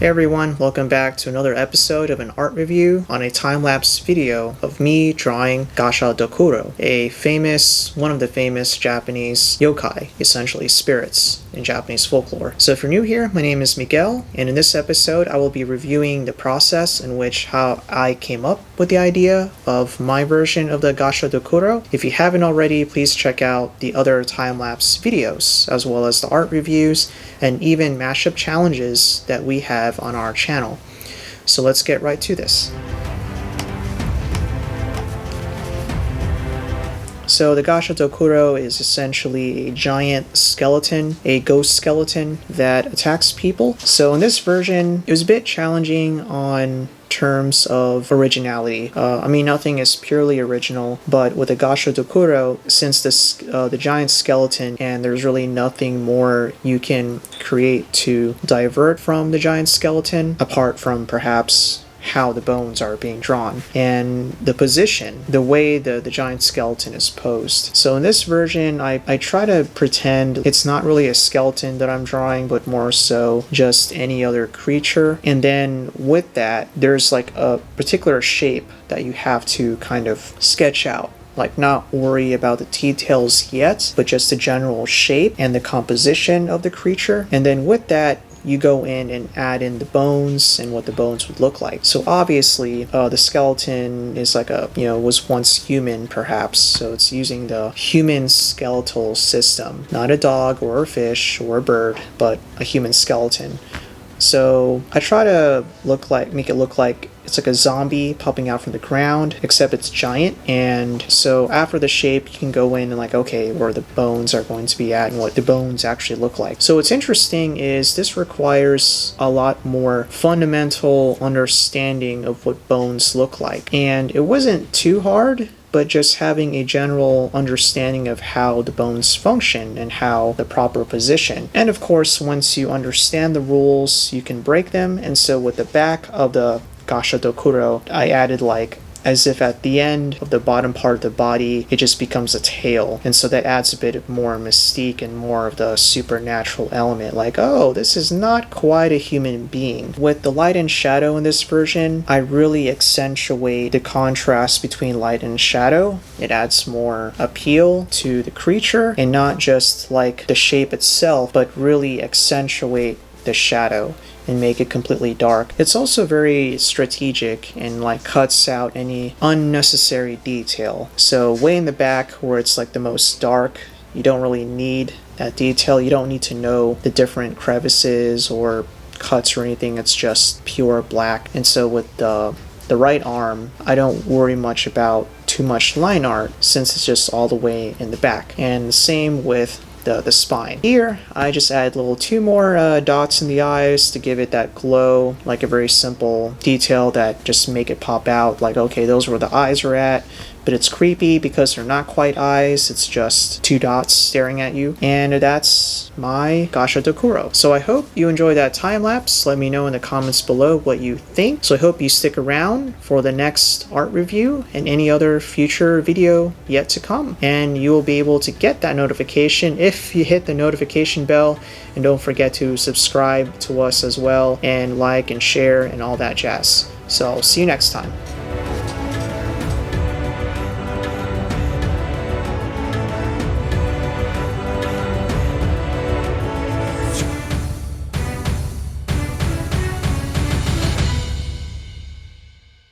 Hey everyone, welcome back to another episode of an art review on a time-lapse video of me drawing GASHADOKURO, one of the famous Japanese yokai, essentially spirits in Japanese folklore. So if you're new here, my name is Miguel, and in this episode I will be reviewing the process in which how I came up with the idea of my version of the GASHADOKURO. If you haven't already, please check out the other time-lapse videos, as well as the art reviews and even mashup challenges that we have on our channel. So let's get right to this. So the GASHADOKURO is essentially a giant skeleton, a ghost skeleton that attacks people. So in this version, it was a bit challenging on terms of originality. I mean, nothing is purely original, but with the GASHADOKURO, since the giant skeleton and there's really nothing more you can create to divert from the giant skeleton, apart from perhaps how the bones are being drawn and the position, the way the giant skeleton is posed. So in this version, I try to pretend it's not really a skeleton that I'm drawing, but more so just any other creature. And then with that, there's like a particular shape that you have to kind of sketch out. Like, not worry about the details yet, but just the general shape and the composition of the creature. And then with that, you go in and add in the bones and what the bones would look like. So obviously, the skeleton is like was once human perhaps. So it's using the human skeletal system, not a dog or a fish or a bird, but a human skeleton. So I try to make it look like it's like a zombie popping out from the ground, except it's giant. And so after the shape, you can go in and like, okay, where the bones are going to be at and what the bones actually look like. So what's interesting is this requires a lot more fundamental understanding of what bones look like. And it wasn't too hard, but just having a general understanding of how the bones function and how the proper position. And of course, once you understand the rules, you can break them. And so with the back of the GASHADOKURO, I added like as if at the end of the bottom part of the body, it just becomes a tail. And so that adds a bit of more mystique and more of the supernatural element. Like, oh, this is not quite a human being. With the light and shadow in this version, I really accentuate the contrast between light and shadow. It adds more appeal to the creature and not just like the shape itself, but really accentuate the shadow and make it completely dark. It's also very strategic and like cuts out any unnecessary detail. So way in the back where it's like the most dark, you don't really need that detail. You don't need to know the different crevices or cuts or anything. It's just pure black. And so with the right arm, I don't worry much about too much line art since it's just all the way in the back. And the same with the spine. Here, I just add two more dots in the eyes to give it that glow, like a very simple detail that just make it pop out, like, okay, those were the eyes are at. But it's creepy because they're not quite eyes, it's just two dots staring at you. And that's my GASHADOKURO. So I hope you enjoyed that time lapse. Let me know in the comments below what you think. So I hope you stick around for the next art review and any other future video yet to come. And you will be able to get that notification if you hit the notification bell. And don't forget to subscribe to us as well, and like and share and all that jazz. So I'll see you next time.